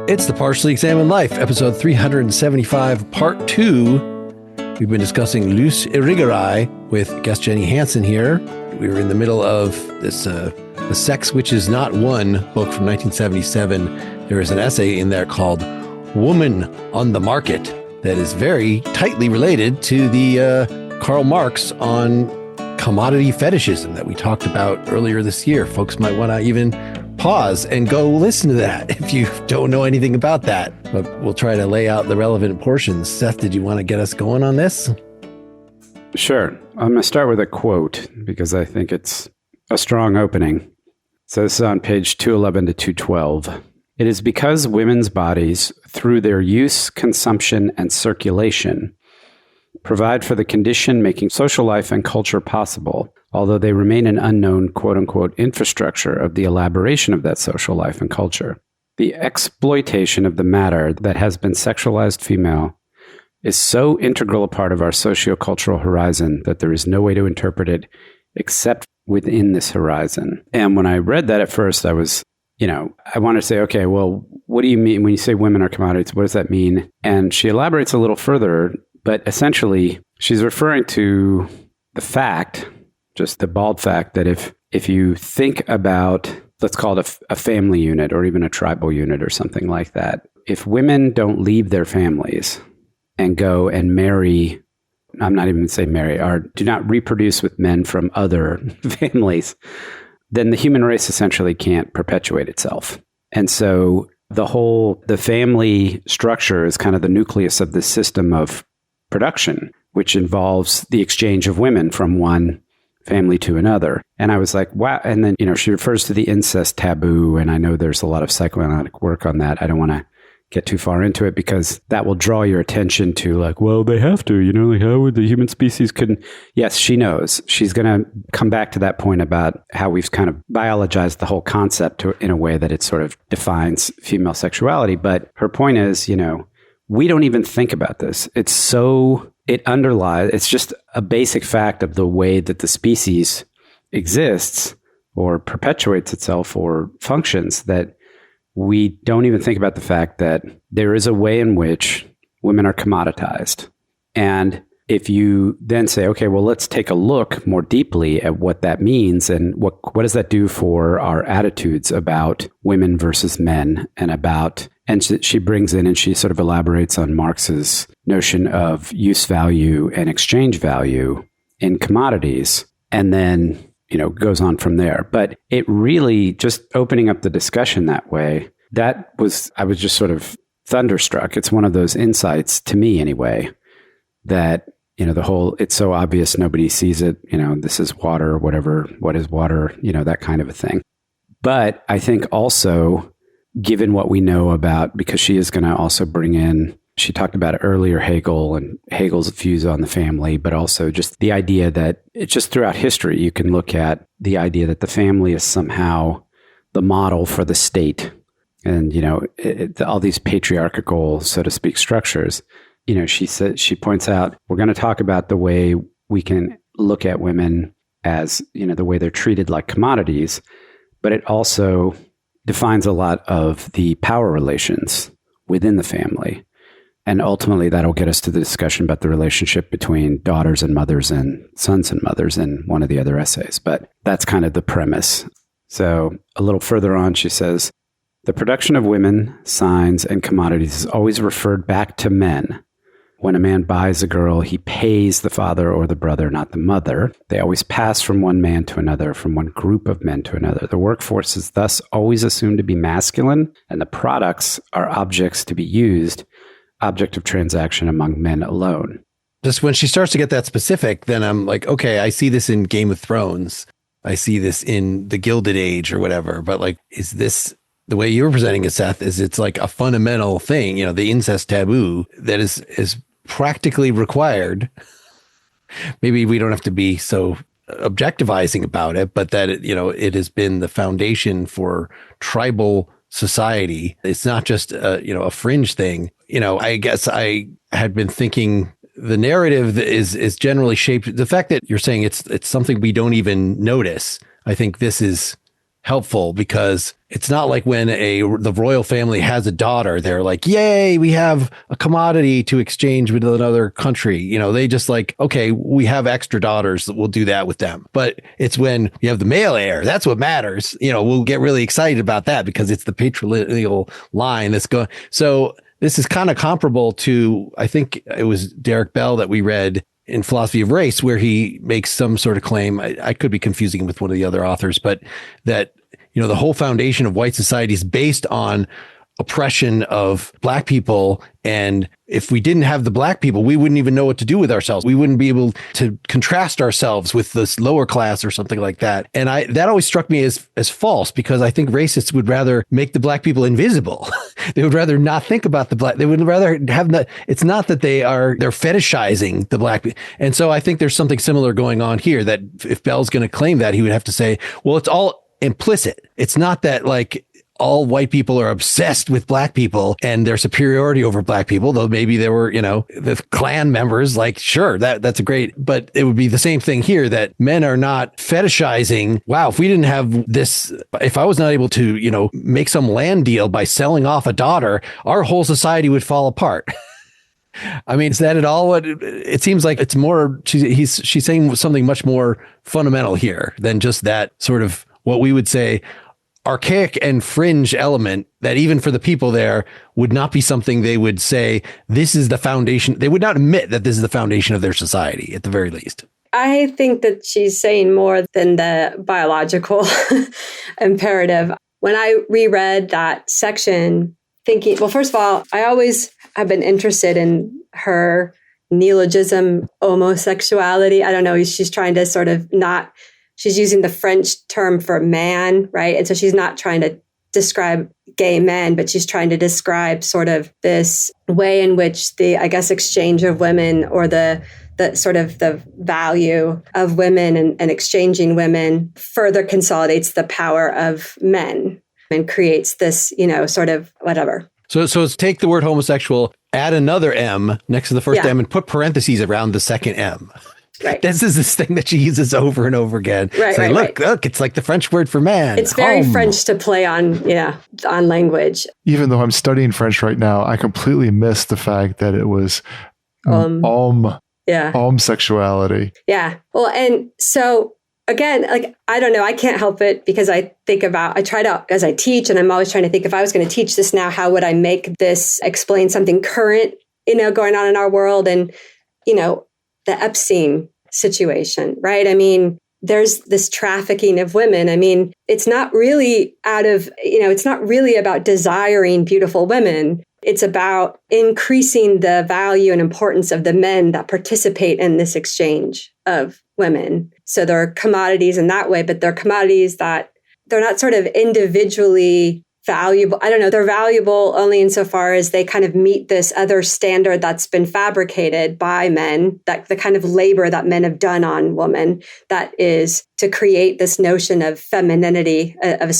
It's the Partially Examined Life, episode 375, part 2. We've been discussing Luce, Irigaray with guest Jenny Hansen here. We were in the middle of this The Sex Which Is Not One book from 1977. There is an essay in there called Woman on the Market that is very tightly related to the Karl Marx on commodity fetishism that we talked about earlier this year. Folks might want to even pause and go listen to that if you don't know anything about that. But we'll try to lay out the relevant portions. Seth, did you want to get us going on this? Sure. I'm going to start with a quote because I think it's a strong opening. So this is on page 211 to 212. It is because women's bodies, through their use, consumption, and circulation, provide for the condition making social life and culture possible, although they remain an unknown quote-unquote infrastructure of the elaboration of that social life and culture. The exploitation of the matter that has been sexualized female is so integral a part of our sociocultural horizon that there is no way to interpret it except within this horizon. And when I read that at first, I was, I wanted to say, okay, well, what do you mean when you say women are commodities? What does that mean? And she elaborates a little further, but essentially she's referring to the fact, just the bald fact, that if you think about, let's call it a family unit or even a tribal unit or something like that, if women don't leave their families and go and marry, I'm not even going to say marry, or do not reproduce with men from other families, then the human race essentially can't perpetuate itself. And so the family structure is kind of the nucleus of this system of production, which involves the exchange of women from one family to another. And I was like, wow. And then, she refers to the incest taboo. And I know there's a lot of psychoanalytic work on that. I don't want to get too far into it because that will draw your attention to like, well, they have to, like how would the human species couldn't. Yes, she knows. She's going to come back to that point about how we've kind of biologized the whole concept in a way that it sort of defines female sexuality. But her point is, we don't even think about this. It underlies, it's just a basic fact of the way that the species exists or perpetuates itself or functions that we don't even think about the fact that there is a way in which women are commoditized. And if you then say, okay, well, let's take a look more deeply at what that means and what does that do for our attitudes about women versus men and she brings in and she sort of elaborates on Marx's notion of use value and exchange value in commodities and then, goes on from there. But it really just opening up the discussion that way, I was just sort of thunderstruck. It's one of those insights to me anyway, that it's so obvious nobody sees it, this is water, whatever, what is water, that kind of a thing. But I think also, given what we know about, because she is going to also bring in, she talked about earlier Hegel and Hegel's views on the family, but also just the idea that it's just throughout history, you can look at the idea that the family is somehow the model for the state. And, all these patriarchal, so to speak, structures. She points out, we're going to talk about the way we can look at women as, the way they're treated like commodities, but it also defines a lot of the power relations within the family. And ultimately, that'll get us to the discussion about the relationship between daughters and mothers and sons and mothers in one of the other essays. But that's kind of the premise. So a little further on, she says, the production of women, signs, and commodities is always referred back to men. When a man buys a girl, he pays the father or the brother, not the mother. They always pass from one man to another, from one group of men to another. The workforce is thus always assumed to be masculine, and the products are objects to be used, object of transaction among men alone. Just when she starts to get that specific, then I'm like, okay, I see this in Game of Thrones. I see this in the Gilded Age or whatever. But like, is this the way you were presenting it, Seth? Is it's like a fundamental thing, the incest taboo that is practically required. Maybe we don't have to be so objectivizing about it, but that it has been the foundation for tribal society. It's not just a fringe thing. I guess I had been thinking the narrative is generally shaped. The fact that you're saying it's something we don't even notice, I think this is helpful, because it's not like when the royal family has a daughter, they're like, yay, we have a commodity to exchange with another country. You know, they just like, okay, we have extra daughters, we'll do that with them. But it's when you have the male heir, that's what matters. You know, we'll get really excited about that because it's the patrilineal line that's going. So this is kind of comparable to, I think it was Derek Bell that we read in Philosophy of Race, where he makes some sort of claim. I could be confusing him with one of the other authors, but that, you know, the whole foundation of white society is based on oppression of Black people. And if we didn't have the Black people, we wouldn't even know what to do with ourselves. We wouldn't be able to contrast ourselves with this lower class or something like that. And that always struck me as false, because I think racists would rather make the Black people invisible. They would rather not think about the Black. They would rather have it's not that they're fetishizing the Black people. And so I think there's something similar going on here, that if Bell's going to claim that, he would have to say, well, it's all implicit. It's not that like all white people are obsessed with Black people and their superiority over Black people, though maybe there were, you know, the Klan members, like, sure, that's a great, but it would be the same thing here, that men are not fetishizing, wow, if we didn't have this, if I was not able to, you know, make some land deal by selling off a daughter, our whole society would fall apart. I mean, is that at all what it seems like? It's more, she's saying something much more fundamental here than just that sort of what we would say archaic and fringe element that even for the people there would not be something they would say, this is the foundation. They would not admit that this is the foundation of their society, at the very least. I think that she's saying more than the biological imperative. When I reread that section, thinking, well, first of all, I always have been interested in her neologism homosexuality. I don't know, she's trying to sort of she's using the French term for man, right? And so she's not trying to describe gay men, but she's trying to describe sort of this way in which the, I guess, exchange of women, or the sort of the value of women and exchanging women further consolidates the power of men and creates this, you know, sort of whatever. So let's take the word homosexual, add another M next to the first M, and put parentheses around the second M. Right. This is this thing that she uses over and over again. Right, Say, look, it's like the French word for man. It's very French to play on language. Even though I'm studying French right now, I completely missed the fact that it was homosexuality. Yeah. Well, and so again, like, I don't know, I can't help it because I try to, as I teach, and I'm always trying to think, if I was going to teach this now, how would I make this explain something current, you know, going on in our world? And, you know, the Epstein situation, right? I mean, there's this trafficking of women. I mean, it's not really it's not really about desiring beautiful women. It's about increasing the value and importance of the men that participate in this exchange of women. So they're commodities in that way, but they're commodities that they're not sort of individually valuable. I don't know. They're valuable only insofar as they kind of meet this other standard that's been fabricated by men, that the kind of labor that men have done on women, that is to create this notion of femininity, of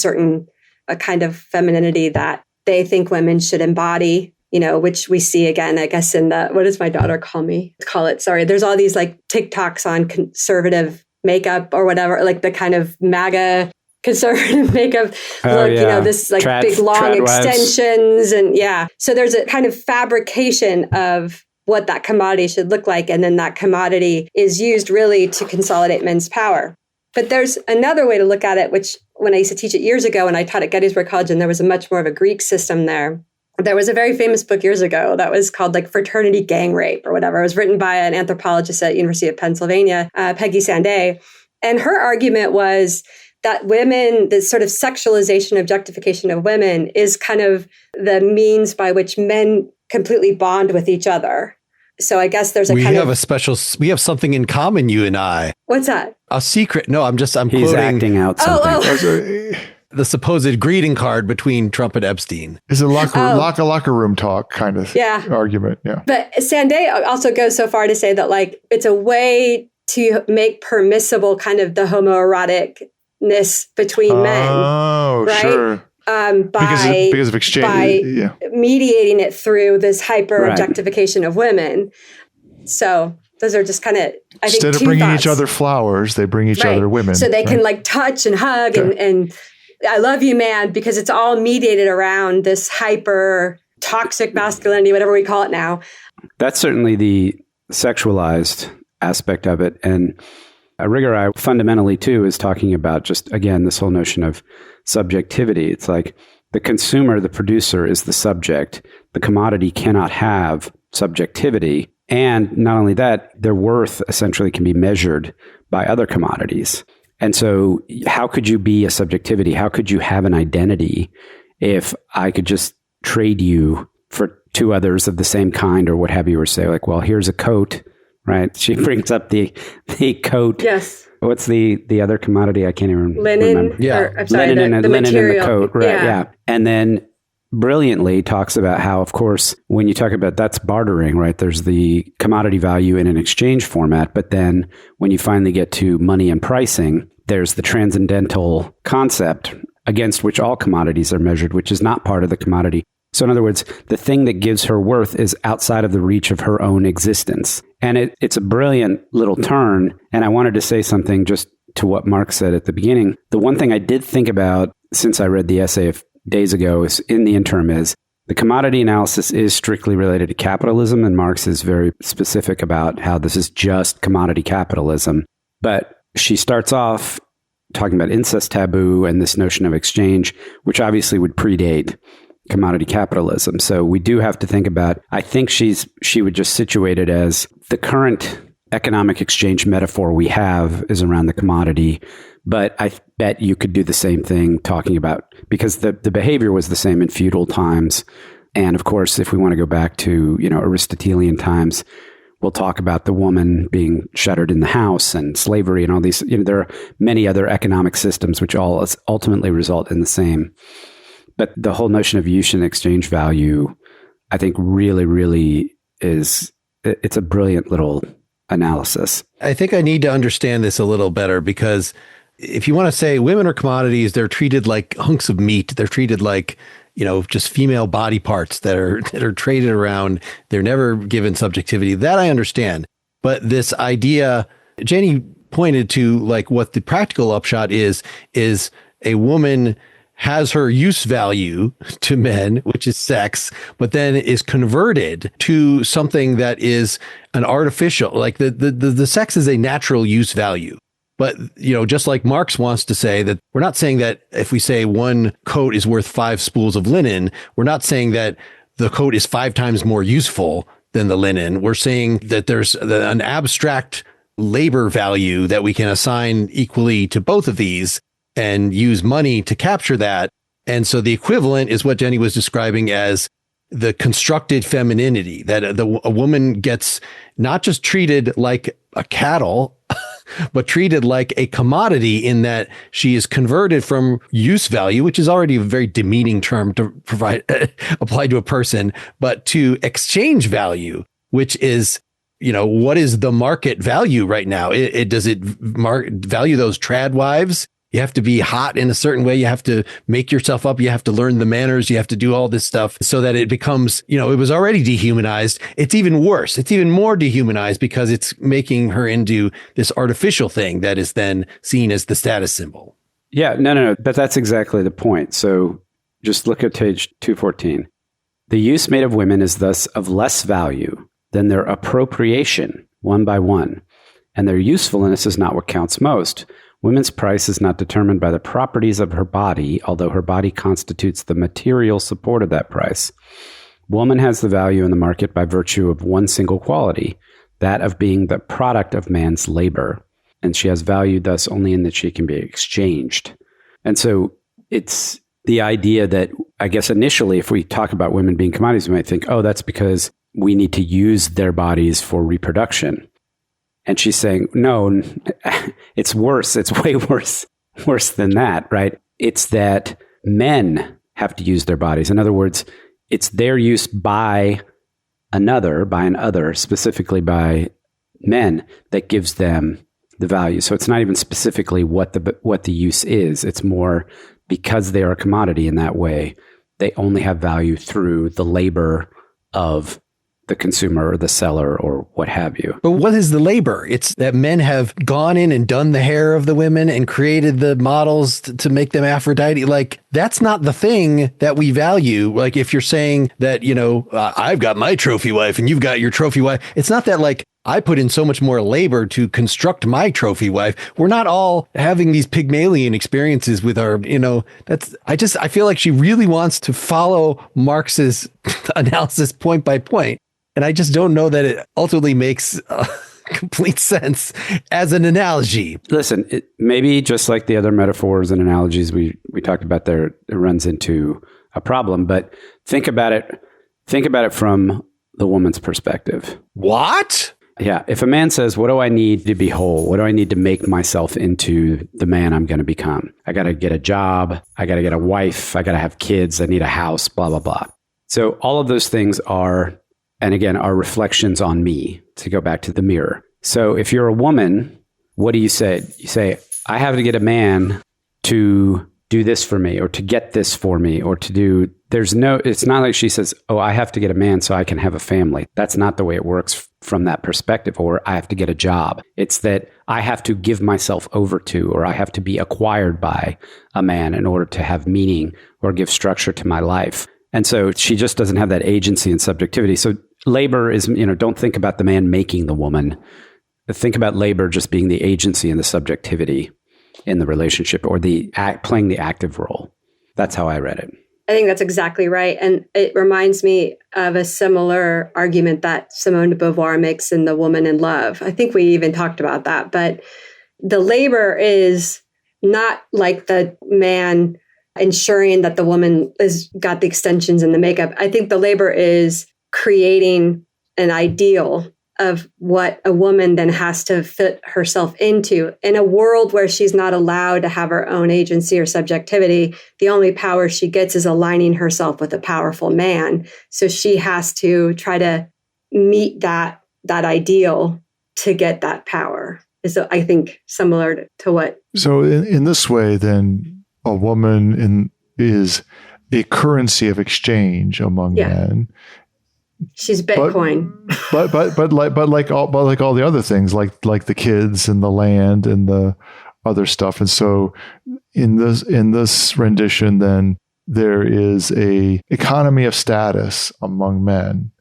a kind of femininity that they think women should embody, you know, which we see again, I guess, in what does my daughter call it? Sorry. There's all these like TikToks on conservative makeup or whatever, like the kind of MAGA conservative makeup look, you know, this like big long extensions and so there's a kind of fabrication of what that commodity should look like, and then that commodity is used really to consolidate men's power. But there's another way to look at it, which when I used to teach it years ago, and I taught at Gettysburg College, and there was a much more of a Greek system there. There was a very famous book years ago that was called like Fraternity Gang Rape or whatever. It was written by an anthropologist at University of Pennsylvania, Peggy Sanday, and her argument was that women, the sort of sexualization, objectification of women is kind of the means by which men completely bond with each other. So I guess there's we have something in common, you and I. What's that? A secret. No, I'm He's quoting. Acting out something. The supposed greeting card between Trump and Epstein. Is a locker room talk kind of argument. Yeah. But Sanday also goes so far to say that like it's a way to make permissible kind of the homoeroticness between men. Oh, right? Sure. Because of exchange, by mediating it through this hyper objectification of women. So those are just kind of, I think, instead of bringing each other flowers, they bring each other women. So they can like touch and hug and I love you, man, because it's all mediated around this hyper toxic masculinity, whatever we call it now. That's certainly the sexualized aspect of it. And Irigaray fundamentally, too, is talking about just, again, this whole notion of subjectivity. It's like the consumer, the producer, is the subject. The commodity cannot have subjectivity. And not only that, their worth essentially can be measured by other commodities. And so how could you be a subjectivity? How could you have an identity if I could just trade you for two others of the same kind or what have you, or say like, well, here's a coat, right? She brings up the coat. Yes. What's the other commodity? I can't even remember. Yeah. I'm sorry, linen and the coat. Right. Yeah. And then brilliantly talks about how, of course, when you talk about that's bartering, right? There's the commodity value in an exchange format. But then when you finally get to money and pricing, there's the transcendental concept against which all commodities are measured, which is not part of the commodity. So in other words, the thing that gives her worth is outside of the reach of her own existence. And it's a brilliant little turn. And I wanted to say something just to what Mark said at the beginning. The one thing I did think about since I read the essay days ago is in the interim is the commodity analysis is strictly related to capitalism. And Marx is very specific about how this is just commodity capitalism. But she starts off talking about incest taboo and this notion of exchange, which obviously would predate commodity capitalism. So we do have to think about, I think she would just situate it as the current economic exchange metaphor we have is around the commodity. But I bet you could do the same thing talking about, because the behavior was the same in feudal times. And of course, if we want to go back to, Aristotelian times, we'll talk about the woman being shuttered in the house and slavery and all these, there are many other economic systems which all ultimately result in the same. But the whole notion of use and exchange value, I think really, really it's a brilliant little analysis. I think I need to understand this a little better, because if you want to say women are commodities, they're treated like hunks of meat. They're treated like, just female body parts that are traded around. They're never given subjectivity. That I understand. But this idea, Jenny pointed to like what the practical upshot is a woman has her use value to men, which is sex, but then is converted to something that is an artificial, like the sex is a natural use value. But, just like Marx wants to say that we're not saying that if we say one coat is worth 5 spools of linen, we're not saying that the coat is 5 times more useful than the linen. We're saying that there's an abstract labor value that we can assign equally to both of these and use money to capture that. And so the equivalent is what Jenny was describing as the constructed femininity, that a woman gets not just treated like a cattle, but treated like a commodity in that she is converted from use value, which is already a very demeaning term to apply to a person, but to exchange value, which is, what is the market value right now? Does it value those trad wives? You have to be hot in a certain way. You have to make yourself up. You have to learn the manners. You have to do all this stuff so that it becomes, it was already dehumanized. It's even worse. It's even more dehumanized because it's making her into this artificial thing that is then seen as the status symbol. Yeah, no. But that's exactly the point. So just look at page 214. The use made of women is thus of less value than their appropriation one by one, and their usefulness is not what counts most. Women's price is not determined by the properties of her body, although her body constitutes the material support of that price. Woman has the value in the market by virtue of one single quality, that of being the product of man's labor. And she has value thus only in that she can be exchanged. And so it's the idea that, I guess initially, if we talk about women being commodities, we might think, oh, that's because we need to use their bodies for reproduction. And she's saying, no, it's worse. It's way worse than that, right? It's that men have to use their bodies. In other words, it's their use by an other, specifically by men, that gives them the value. So it's not even specifically what the use is. It's more because they are a commodity in that way, they only have value through the labor of the consumer or the seller or what have you. But what is the labor? It's that men have gone in and done the hair of the women and created the models to make them Aphrodite. Like, that's not the thing that we value. Like, if you're saying that, I've got my trophy wife and you've got your trophy wife, it's not that like I put in so much more labor to construct my trophy wife. We're not all having these Pygmalion experiences with our, I feel like she really wants to follow Marx's analysis point by point. And I just don't know that it ultimately makes complete sense as an analogy. Listen, maybe just like the other metaphors and analogies we talked about there, it runs into a problem. But think about it from the woman's perspective. What? Yeah. If a man says, what do I need to be whole? What do I need to make myself into the man I'm going to become? I got to get a job. I got to get a wife. I got to have kids. I need a house, blah, blah, blah. So all of those things are reflections on me, to go back to the mirror. So if you're a woman, what do you say? You say, I have to get a man to do this for me, or to get this for me, or to do, it's not like she says, oh, I have to get a man so I can have a family. That's not the way it works from that perspective. Or I have to get a job. It's that I have to give myself over to, or I have to be acquired by a man in order to have meaning or give structure to my life. And so she just doesn't have that agency and subjectivity. So labor is, don't think about the man making the woman. Think about labor just being the agency and the subjectivity in the relationship, or playing the active role. That's how I read it. I think that's exactly right. And it reminds me of a similar argument that Simone de Beauvoir makes in The Woman in Love. I think we even talked about that. But the labor is not like the man ensuring that the woman has got the extensions and the makeup. I think the labor is creating an ideal of what a woman then has to fit herself into. In a world where she's not allowed to have her own agency or subjectivity, the only power she gets is aligning herself with a powerful man. So she has to try to meet that ideal to get that power. So I think similar to what... So in this way, then, a woman is a currency of exchange among men. She's Bitcoin. But like all the other things, like the kids and the land and the other stuff. And so in this rendition, then there is a economy of status among men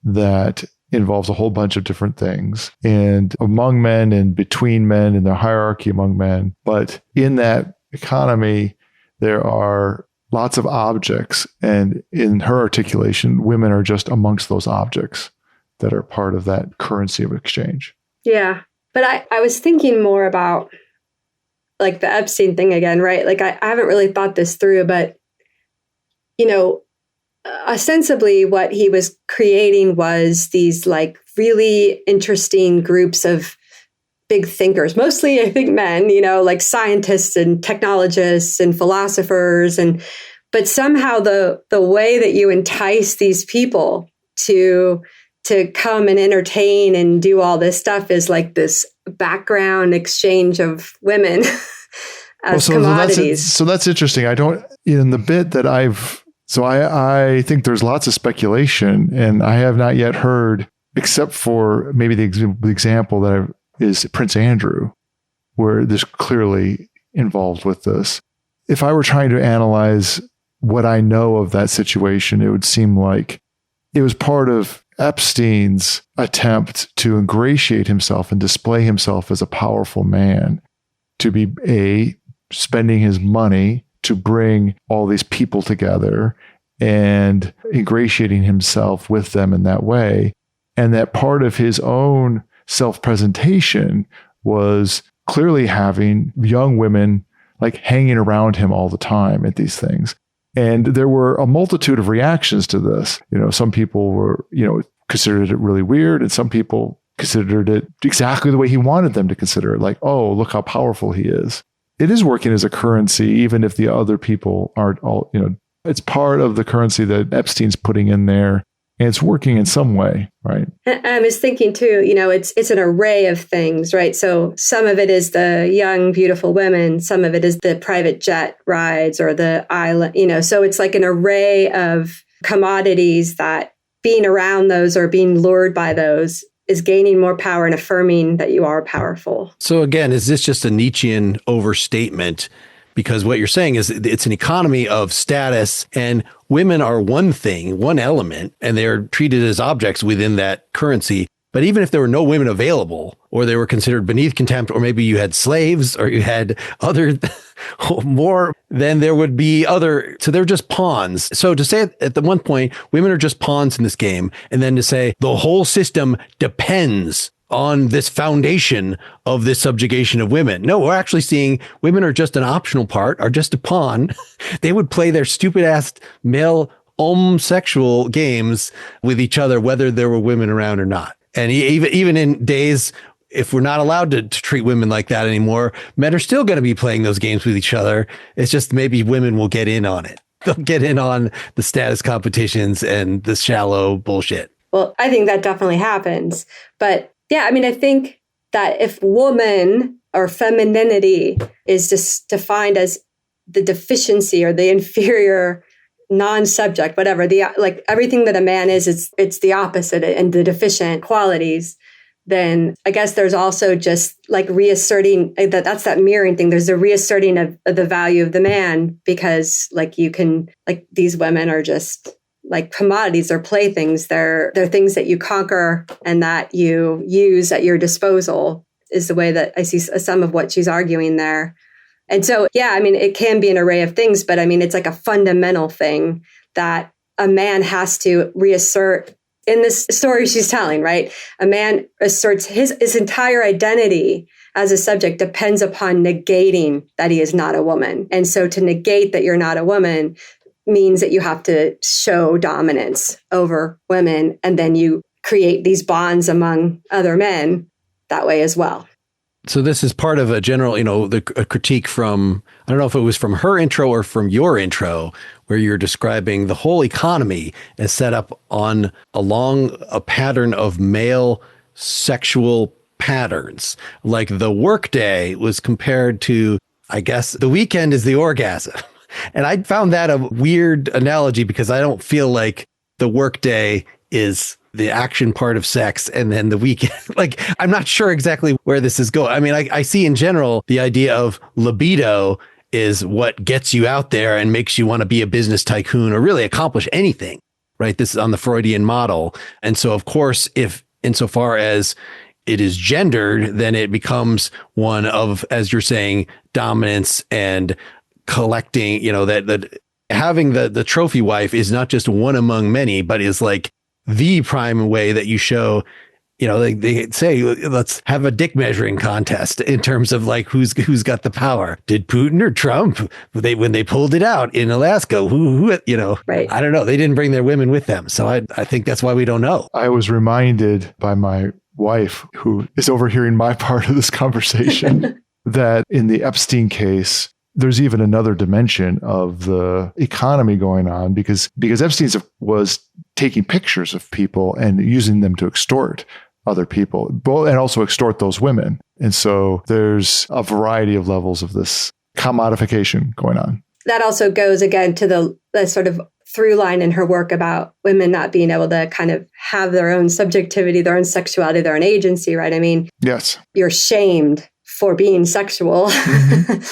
that involves a whole bunch of different things, and among men and between men and the hierarchy among men. But in that economy, there are lots of objects. And in her articulation, women are just amongst those objects that are part of that currency of exchange. Yeah. But I was thinking more about like the Epstein thing again, right? Like I haven't really thought this through, but, ostensibly what he was creating was these like really interesting groups of big thinkers, mostly I think men, like scientists and technologists and philosophers. But somehow the way that you entice these people to come and entertain and do all this stuff is like this background exchange of women as commodities. So that's interesting. In the bit that I think there's lots of speculation, and I have not yet heard, except for maybe the example that is Prince Andrew, where there's clearly involved with this. If I were trying to analyze what I know of that situation, it would seem like it was part of Epstein's attempt to ingratiate himself and display himself as a powerful man, to be spending his money to bring all these people together and ingratiating himself with them in that way. And that part of his own self-presentation was clearly having young women like hanging around him all the time at these things. And there were a multitude of reactions to this. Some people were, considered it really weird, and some people considered it exactly the way he wanted them to consider it. Like, oh, look how powerful he is. It is working as a currency, even if the other people aren't all, it's part of the currency that Epstein's putting in there. And it's working in some way, right? I was thinking too, it's an array of things, right? So some of it is the young, beautiful women. Some of it is the private jet rides or the island, so it's like an array of commodities that being around those or being lured by those is gaining more power and affirming that you are powerful. So again, is this just a Nietzschean overstatement? Because what you're saying is it's an economy of status, and women are one thing, one element, and they're treated as objects within that currency. But even if there were no women available, or they were considered beneath contempt, or maybe you had slaves, or you had other more, then there would be other. So they're just pawns. So to say at the one point, women are just pawns in this game, and then to say the whole system depends on this foundation of this subjugation of women. No, we're actually seeing women are just an optional part, are just a pawn. They would play their stupid ass male homosexual games with each other, whether there were women around or not. And even in days, if we're not allowed to treat women like that anymore, men are still going to be playing those games with each other. It's just maybe women will get in on it. They'll get in on the status competitions and the shallow bullshit. Well, I think that definitely happens. But yeah, I mean, I think that if woman or femininity is just defined as the deficiency or the inferior non-subject, whatever, like everything that a man is, it's the opposite and the deficient qualities, then I guess there's also just like reasserting that's that mirroring thing. There's a reasserting of the value of the man, because like you can, like these women are just like commodities or playthings. They're things that you conquer and that you use at your disposal, is the way that I see some of what she's arguing there. And so, yeah, I mean, it can be an array of things, but I mean, it's like a fundamental thing that a man has to reassert in this story she's telling, right? A man asserts his entire identity as a subject depends upon negating that he is not a woman. And so to negate that you're not a woman means that you have to show dominance over women, and then you create these bonds among other men that way as well. So this is part of a general, a critique from, I don't know if it was from her intro or from your intro, where you're describing the whole economy as set up along a pattern of male sexual patterns. Like the workday was compared to, I guess, the weekend is the orgasm. And I found that a weird analogy, because I don't feel like the workday is the action part of sex and then the weekend. Like, I'm not sure exactly where this is going. I mean, I see in general the idea of libido is what gets you out there and makes you want to be a business tycoon or really accomplish anything, right? This is on the Freudian model. And so, of course, if insofar as it is gendered, then it becomes one of, as you're saying, dominance and collecting, that having the trophy wife is not just one among many, but is like the prime way that you show, they say, let's have a dick measuring contest in terms of like who's got the power. Did Putin or Trump, when they pulled it out in Alaska, who right. I don't know. They didn't bring their women with them. So I think that's why we don't know. I was reminded by my wife, who is overhearing my part of this conversation, that in the Epstein case, there's even another dimension of the economy going on, because Epstein was taking pictures of people and using them to extort other people, and also extort those women. And so there's a variety of levels of this commodification going on. That also goes again to the sort of through line in her work about women not being able to kind of have their own subjectivity, their own sexuality, their own agency, right? I mean, yes, you're shamed for being sexual. Mm-hmm.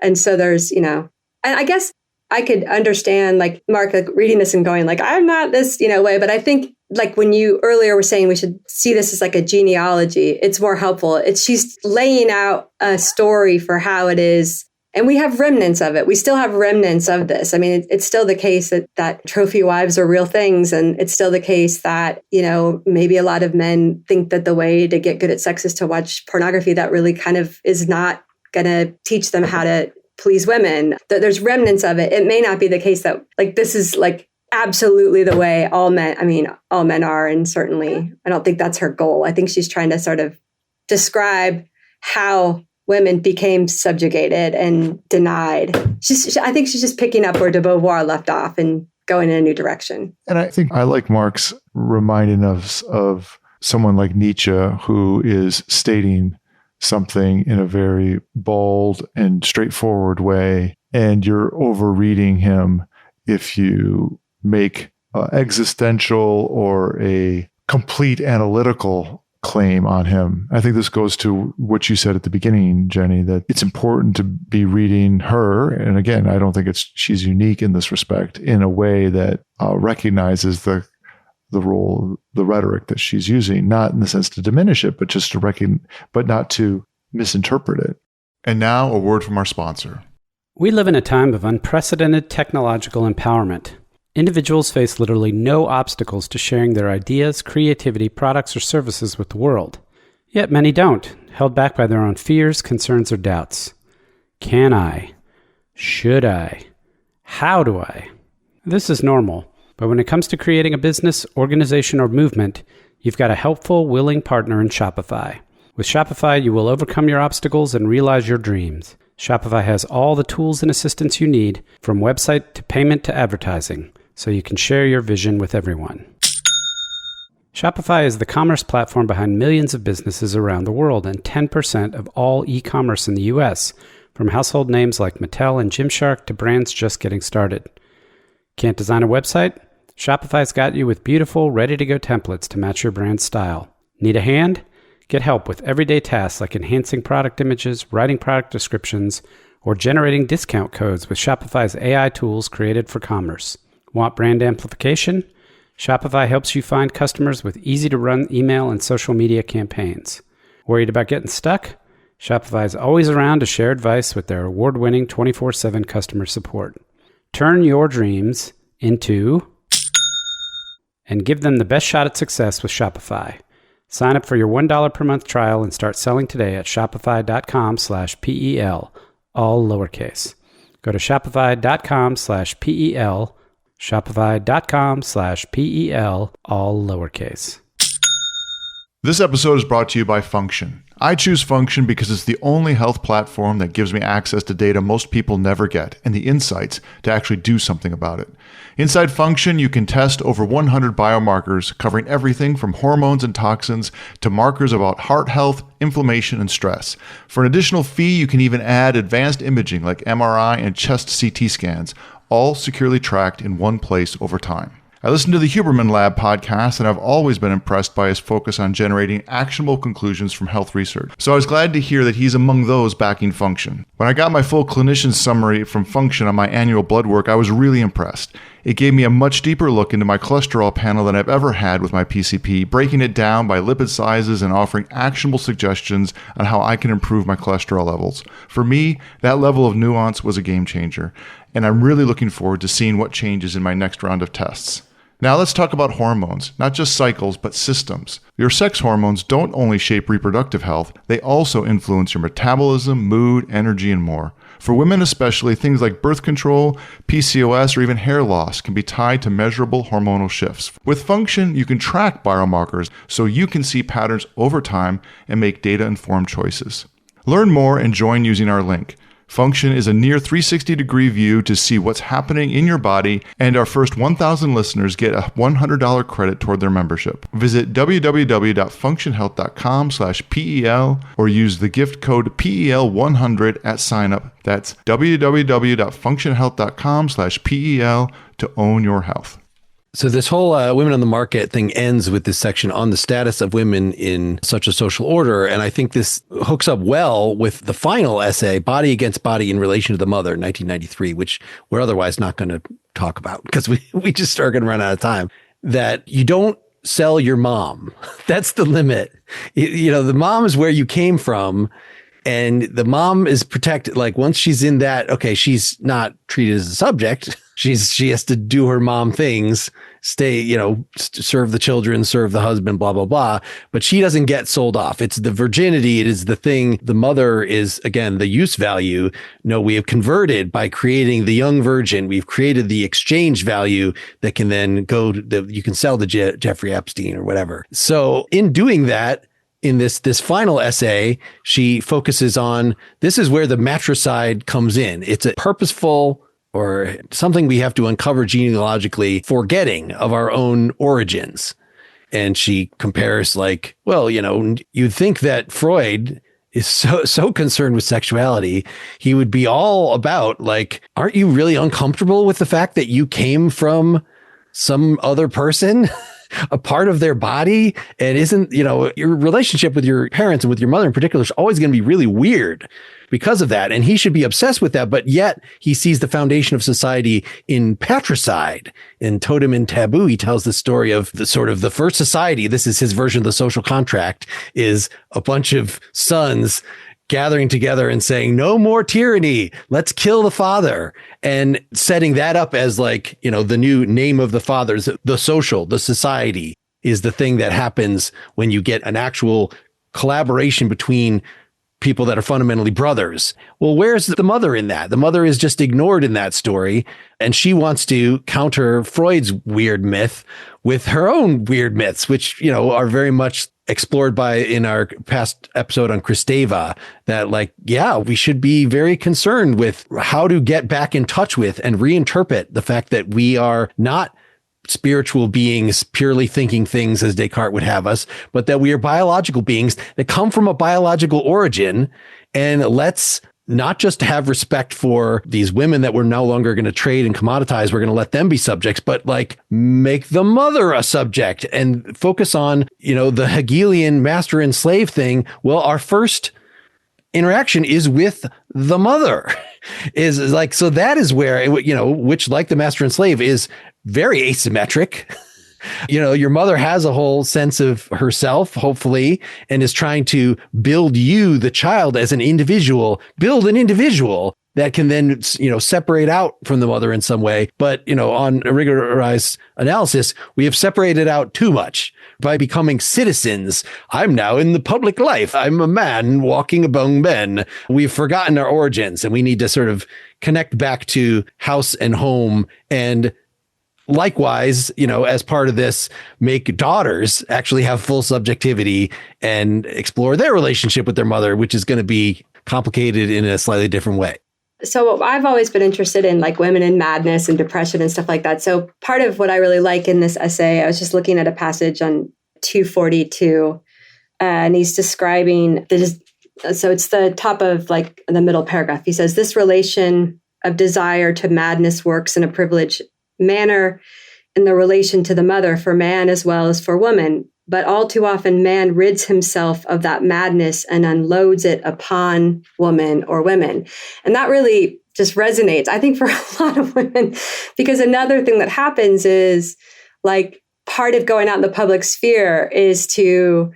And so there's, and I guess I could understand like Mark, like reading this and going like, I'm not this, way. But I think like when you earlier were saying we should see this as like a genealogy, it's more helpful. She's laying out a story for how it is. And we have remnants of it. We still have remnants of this. I mean, it's still the case that trophy wives are real things. And it's still the case that, maybe a lot of men think that the way to get good at sex is to watch pornography. That really kind of is not going to teach them how to please women. There's remnants of it. It may not be the case that like this is like absolutely the way all men are. And certainly I don't think that's her goal. I think she's trying to sort of describe how women became subjugated and denied. I think she's just picking up where de Beauvoir left off and going in a new direction. And I think I like Marx reminding us of someone like Nietzsche, who is stating something in a very bold and straightforward way, and you're overreading him if you make existential or a complete analytical claim on him. I think this goes to what you said at the beginning, Jenny, that it's important to be reading her. And again, I don't think she's unique in this respect, in a way that recognizes the role, the rhetoric that she's using, not in the sense to diminish it, but just to but not to misinterpret it. And now a word from our sponsor. We live in a time of unprecedented technological empowerment. Individuals face literally no obstacles to sharing their ideas, creativity, products, or services with the world. Yet many don't, held back by their own fears, concerns, or doubts. Can I? Should I? How do I? This is normal, but when it comes to creating a business, organization, or movement, you've got a helpful, willing partner in Shopify. With Shopify, you will overcome your obstacles and realize your dreams. Shopify has all the tools and assistance you need, from website to payment to advertising, so you can share your vision with everyone. Shopify is the commerce platform behind millions of businesses around the world and 10% of all e-commerce in the US, from household names like Mattel and Gymshark to brands just getting started. Can't design a website? Shopify's got you with beautiful, ready-to-go templates to match your brand's style. Need a hand? Get help with everyday tasks like enhancing product images, writing product descriptions, or generating discount codes with Shopify's AI tools created for commerce. Want brand amplification? Shopify helps you find customers with easy-to-run email and social media campaigns. Worried about getting stuck? Shopify is always around to share advice with their award-winning 24/7 customer support. Turn your dreams into and give them the best shot at success with Shopify. Sign up for your $1 per month trial and start selling today at shopify.com/PEL, all lowercase. Go to shopify.com/PEL, shopify.com/PEL, all lowercase. This episode is brought to you by Function. I choose Function because it's the only health platform that gives me access to data most people never get and the insights to actually do something about it. Inside Function, you can test over 100 biomarkers covering everything from hormones and toxins to markers about heart health, inflammation, and stress. For an additional fee, you can even add advanced imaging like MRI and chest CT scans, all securely tracked in one place over time. I listen to the Huberman Lab podcast, and I've always been impressed by his focus on generating actionable conclusions from health research. So I was glad to hear that he's among those backing Function. When I got my full clinician summary from Function on my annual blood work, I was really impressed. It gave me a much deeper look into my cholesterol panel than I've ever had with my PCP, breaking it down by lipid sizes and offering actionable suggestions on how I can improve my cholesterol levels. For me, that level of nuance was a game changer, and I'm really looking forward to seeing what changes in my next round of tests. Now let's talk about hormones, not just cycles, but systems. Your sex hormones don't only shape reproductive health, they also influence your metabolism, mood, energy, and more. For women especially, things like birth control, PCOS, or even hair loss can be tied to measurable hormonal shifts. With Function, you can track biomarkers so you can see patterns over time and make data-informed choices. Learn more and join using our link. Function is a near 360-degree view to see what's happening in your body, and our first 1,000 listeners get a $100 credit toward their membership. Visit www.functionhealth.com/PEL or use the gift code PEL100 at signup. That's www.functionhealth.com/PEL to own your health. So this whole women on the market thing ends with this section on the status of women in such a social order. And I think this hooks up well with the final essay, Body Against Body in Relation to the Mother, 1993, which we're otherwise not going to talk about because we just are going to run out of time. That you don't sell your mom. That's the limit. You know, the mom is where you came from. And the mom is protected. Like once she's in that, okay, she's not treated as a subject. She has to do her mom things, stay, serve the children, serve the husband, blah, blah, blah. But she doesn't get sold off. It's the virginity. It is the thing. The mother is, again, the use value. No, we have converted by creating the young virgin. We've created the exchange value that can then you can sell to Jeffrey Epstein or whatever. So in doing that, in this final essay, she focuses on, this is where the matricide comes in. It's a purposeful or something we have to uncover genealogically, forgetting of our own origins. And she compares like, well, you'd think that Freud is so concerned with sexuality. He would be all about like, aren't you really uncomfortable with the fact that you came from some other person, a part of their body, and isn't, your relationship with your parents and with your mother in particular is always going to be really weird because of that. And he should be obsessed with that. But yet he sees the foundation of society in patricide. In Totem and Taboo, he tells the story of the first society. This is his version of the social contract, is a bunch of sons gathering together and saying, no more tyranny. Let's kill the father, and setting that up as the new name of the fathers. The social, the society is the thing that happens when you get an actual collaboration between people that are fundamentally brothers. Well, where's the mother in that? The mother is just ignored in that story. And she wants to counter Freud's weird myth with her own weird myths, which, are very much explored in our past episode on Kristeva, that we should be very concerned with how to get back in touch with and reinterpret the fact that we are not spiritual beings purely thinking things as Descartes would have us, but that we are biological beings that come from a biological origin. And let's not just have respect for these women that we're no longer going to trade and commoditize. We're going to let them be subjects, but make the mother a subject and focus on, the Hegelian master and slave thing. Well, our first interaction is with the mother so that is where, which like the master and slave is very asymmetric. Your mother has a whole sense of herself, hopefully, and is trying to build you, the child, as an individual, build an individual that can then, separate out from the mother in some way. But, on Irigaray's analysis, we have separated out too much by becoming citizens. I'm now in the public life. I'm a man walking among men. We've forgotten our origins, and we need to sort of connect back to house and home. And likewise, as part of this, make daughters actually have full subjectivity and explore their relationship with their mother, which is going to be complicated in a slightly different way. So I've always been interested in women in madness and depression and stuff like that. So part of what I really like in this essay, I was just looking at a passage on 242, and he's describing so it's the top of the middle paragraph. He says, this relation of desire to madness works in a privileged manner in the relation to the mother for man as well as for woman. But all too often, man rids himself of that madness and unloads it upon woman or women. And that really just resonates, I think, for a lot of women, because another thing that happens is part of going out in the public sphere is to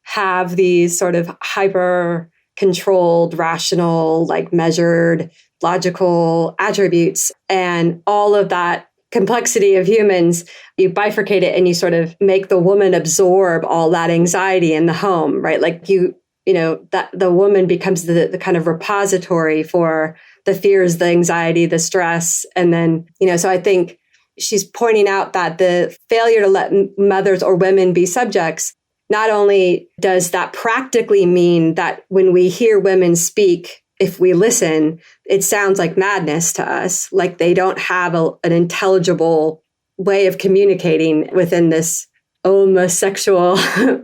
have these sort of hyper controlled, rational, measured, logical attributes, and all of that complexity of humans, you bifurcate it and you sort of make the woman absorb all that anxiety in the home, right? That the woman becomes the kind of repository for the fears, the anxiety, the stress. And then, so I think she's pointing out that the failure to let mothers or women be subjects, not only does that practically mean that when we hear women speak, if we listen, it sounds like madness to us, like they don't have an intelligible way of communicating within this homosexual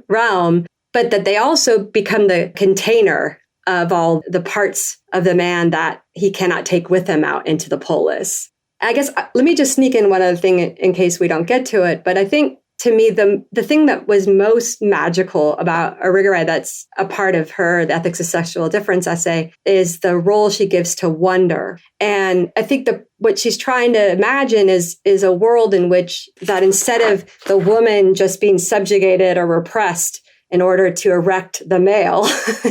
realm, but that they also become the container of all the parts of the man that he cannot take with him out into the polis. I guess, let me just sneak in one other thing in case we don't get to it, but I think to me, the thing that was most magical about Irigaray, that's a part of her The Ethics of Sexual Difference essay, is the role she gives to wonder. And I think what she's trying to imagine is a world in which that instead of the woman just being subjugated or repressed in order to erect the male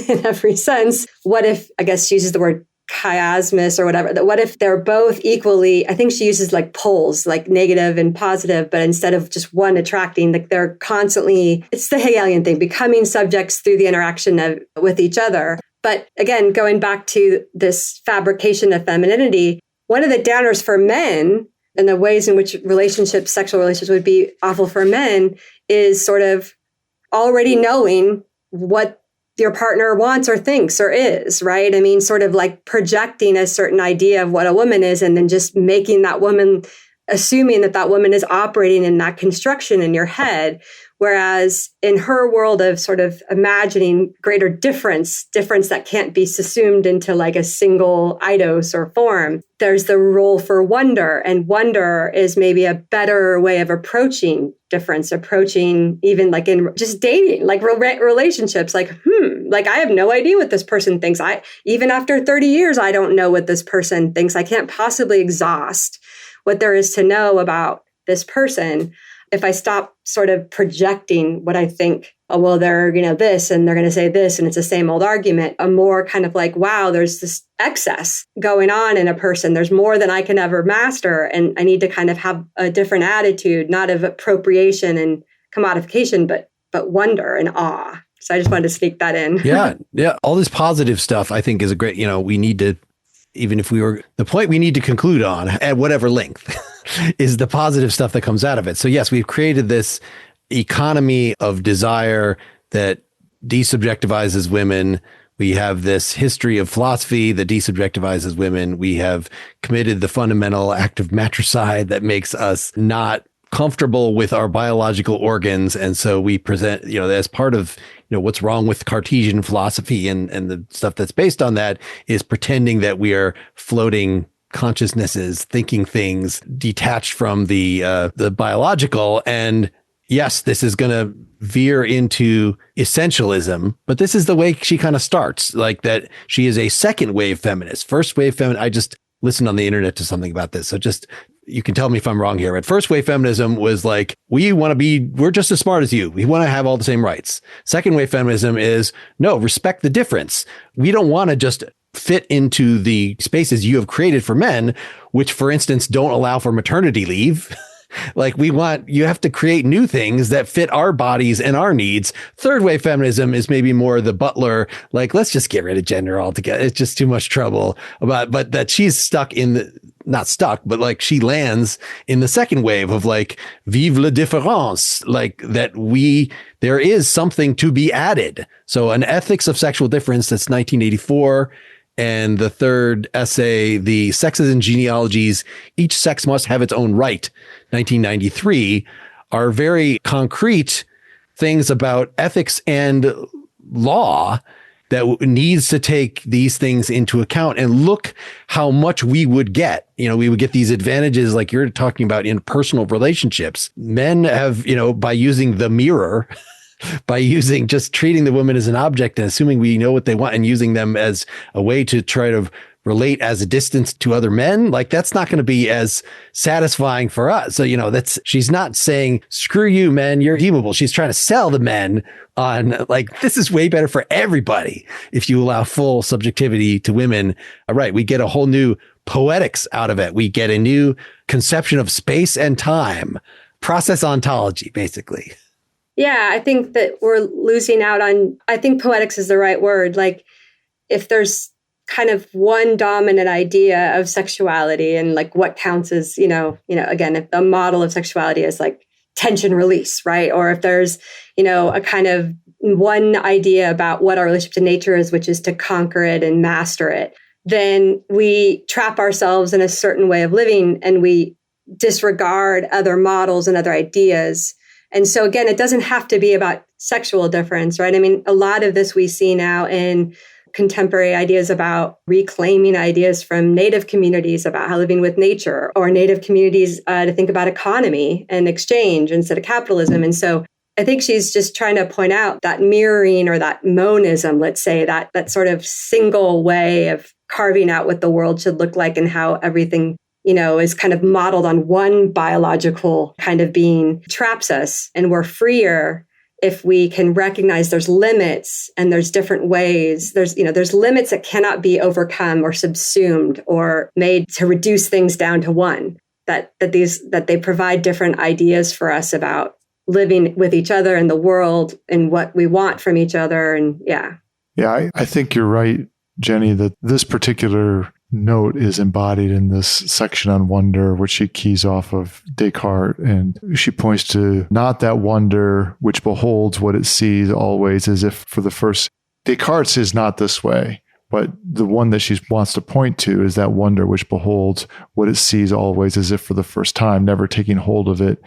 in every sense, what if, I guess she uses the word chiasmus or whatever, that what if they're both equally, I think she uses poles, negative and positive, but instead of just one attracting, they're constantly, it's the Hegelian thing, becoming subjects through the interaction with each other. But again, going back to this fabrication of femininity, one of the downers for men and the ways in which sexual relationships would be awful for men is sort of already knowing what your partner wants or thinks or is, right? I mean, sort of projecting a certain idea of what a woman is and then just making that woman, assuming that woman is operating in that construction in your head. Whereas in her world of sort of imagining greater difference that can't be subsumed into like a single eidos or form, there's the role for wonder. And wonder is maybe a better way of approaching difference, approaching even like in just dating, like relationships, like, like I have no idea what this person thinks. Even after 30 years, I don't know what this person thinks. I can't possibly exhaust what there is to know about this person. If I stop sort of projecting what I think, oh, well, they're, this, and they're going to say this, and it's the same old argument, a more kind of like, wow, there's this excess going on in a person. There's more than I can ever master. And I need to kind of have a different attitude, not of appropriation and commodification, but wonder and awe. So I just wanted to sneak that in. Yeah. All this positive stuff, I think, is a great, we need to, even if the point we need to conclude on at whatever length is the positive stuff that comes out of it. So yes, we've created this economy of desire that desubjectivizes women. We have this history of philosophy that desubjectivizes women. We have committed the fundamental act of matricide that makes us not comfortable with our biological organs. And so we present, as part of, what's wrong with Cartesian philosophy and the stuff that's based on that is pretending that we are floating consciousnesses, thinking things detached from the biological. And yes, this is going to veer into essentialism, but this is the way she kind of starts, like that she is a second wave feminist. First wave feminist, I just listened on the internet to something about this. So you can tell me if I'm wrong here. But first wave feminism was like, we're just as smart as you. We want to have all the same rights. Second wave feminism is, no, respect the difference. We don't want to just fit into the spaces you have created for men, which, for instance, don't allow for maternity leave. Like you have to create new things that fit our bodies and our needs. Third wave feminism is maybe more the butler, like, let's just get rid of gender altogether. It's just too much trouble. But that she's stuck not stuck, but like she lands in the second wave of like, vive la différence, like that there is something to be added. So an ethics of sexual difference, that's 1984. And the third essay, the sexes and genealogies, each sex must have its own right, 1993, are very concrete things about ethics and law that needs to take these things into account. And look how much we would get. We would get these advantages like you're talking about in personal relationships. Men have, by using the mirror, by just treating the woman as an object and assuming we know what they want and using them as a way to try to relate as a distance to other men, like that's not going to be as satisfying for us. So, she's not saying, screw you, men, you're redeemable. She's trying to sell the men on like, this is way better for everybody. If you allow full subjectivity to women, all right, we get a whole new poetics out of it. We get a new conception of space and time, process ontology, basically. Yeah, I think that we're losing out on, I think poetics is the right word. Like if there's kind of one dominant idea of sexuality and like what counts as, again, if the model of sexuality is like tension release, right? Or if there's, a kind of one idea about what our relationship to nature is, which is to conquer it and master it, then we trap ourselves in a certain way of living and we disregard other models and other ideas. And so again, it doesn't have to be about sexual difference, right? I mean, a lot of this we see now in contemporary ideas about reclaiming ideas from Native communities about how living with nature, or Native communities to think about economy and exchange instead of capitalism. And so I think she's just trying to point out that mirroring or that monism, let's say, that sort of single way of carving out what the world should look like and how everything is kind of modeled on one biological kind of being, traps us. And we're freer if we can recognize there's limits and there's different ways. There's limits that cannot be overcome or subsumed or made to reduce things down to one, that they provide different ideas for us about living with each other and the world and what we want from each other. And yeah. Yeah, I think you're right, Jenny, that this particular note is embodied in this section on wonder, which she keys off of Descartes. And she points to not that wonder which beholds what it sees always as if for the first. Descartes is not this way, but the one that she wants to point to is that wonder which beholds what it sees always as if for the first time, never taking hold of it,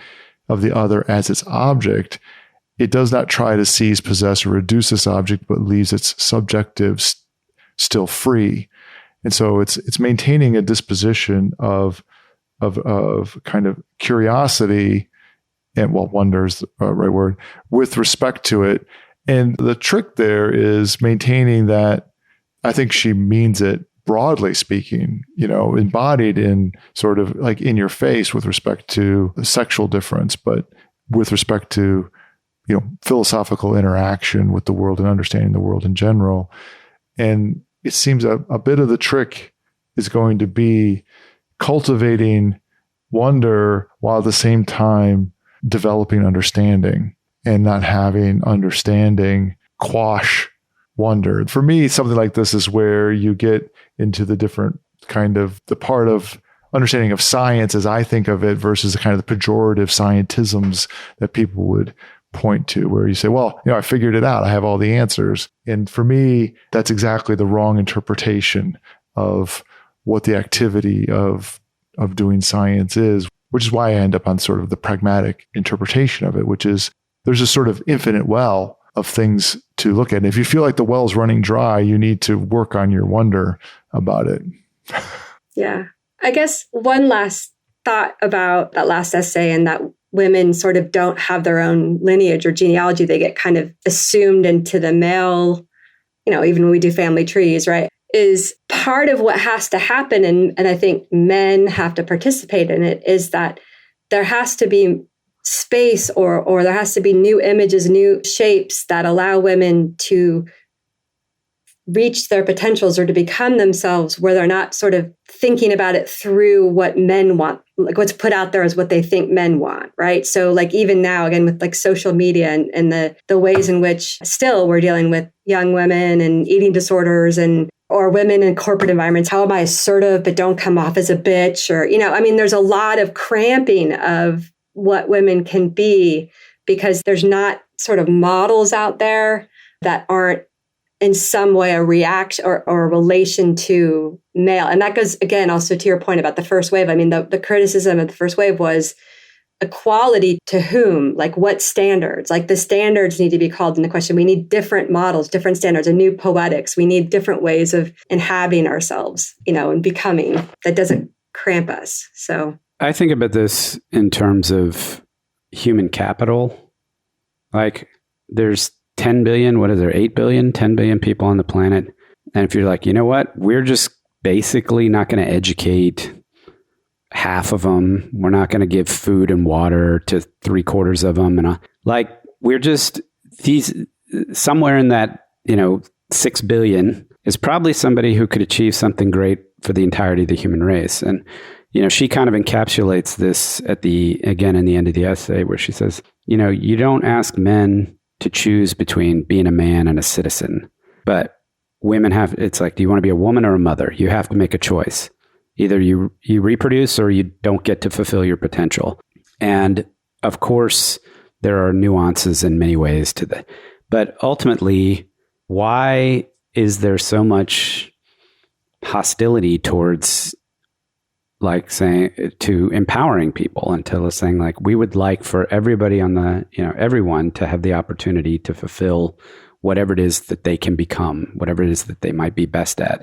of the other as its object. it does not try to seize, possess, or reduce this object, but leaves its subjective still free. And so it's maintaining a disposition of kind of curiosity and, well, wonder is the right word, with respect to it. And the trick there is maintaining that, I think she means it broadly speaking, embodied in sort of like in your face with respect to the sexual difference, but with respect to, philosophical interaction with the world and understanding the world in general. And it seems a bit of the trick is going to be cultivating wonder while at the same time developing understanding, and not having understanding quash wonder. For me, something like this is where you get into the different kind of the part of understanding of science as I think of it versus the kind of the pejorative scientisms that people would point to, where you say, well, I figured it out. I have all the answers. And for me, that's exactly the wrong interpretation of what the activity of doing science is, which is why I end up on sort of the pragmatic interpretation of it, which is there's a sort of infinite well of things to look at. And if you feel like the well's running dry, you need to work on your wonder about it. Yeah. I guess one last thought about that last essay, and that women sort of don't have their own lineage or genealogy. They get kind of assumed into the male, even when we do family trees, right? Is part of what has to happen, and I think men have to participate in it, is that there has to be space or there has to be new images, new shapes that allow women to reach their potentials or to become themselves, where they're not sort of thinking about it through what men want, like what's put out there is what they think men want, right? So like even now, again, with like social media and the ways in which still we're dealing with young women and eating disorders or women in corporate environments. How am I assertive but don't come off as a bitch? Or, there's a lot of cramping of what women can be because there's not sort of models out there that aren't in some way a reaction or a relation to male. And that goes, again, also to your point about the first wave. I mean, the criticism of the first wave was equality to whom? Like what standards? Like the standards need to be called into question. We need different models, different standards, a new poetics. We need different ways of inhabiting ourselves, and becoming that doesn't cramp us. So I think about this in terms of human capital. Like there's 10 billion, 8 billion, 10 billion people on the planet. And if you're like, you know what, we're just basically not going to educate half of them. We're not going to give food and water to 3/4 of them. And we're just somewhere in that, 6 billion is probably somebody who could achieve something great for the entirety of the human race. And, she kind of encapsulates this in the end of the essay where she says, you don't ask men to choose between being a man and a citizen. But women it's like, do you want to be a woman or a mother? You have to make a choice. Either you reproduce or you don't get to fulfill your potential. And of course, there are nuances in many ways to that. But ultimately, why is there so much hostility towards saying to empowering people until saying we would like for everybody on the, everyone to have the opportunity to fulfill whatever it is that they can become, whatever it is that they might be best at.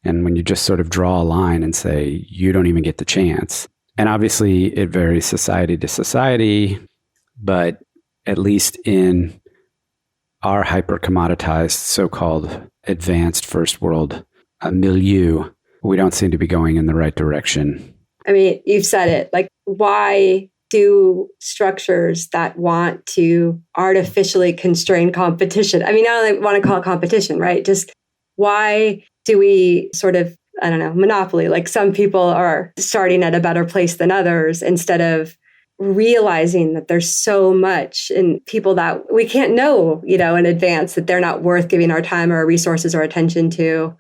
And when you just sort of draw a line and say, you don't even get the chance. And obviously it varies society to society, but at least in our hyper commoditized, so-called advanced first world milieu, we don't seem to be going in the right direction. I mean, you've said it. Why do structures that want to artificially constrain competition? I mean, I don't want to call it competition, right? Just why do we sort of, I don't know, monopoly? Some people are starting at a better place than others instead of realizing that there's so much in people that we can't know, in advance, that they're not worth giving our time or our resources or attention to.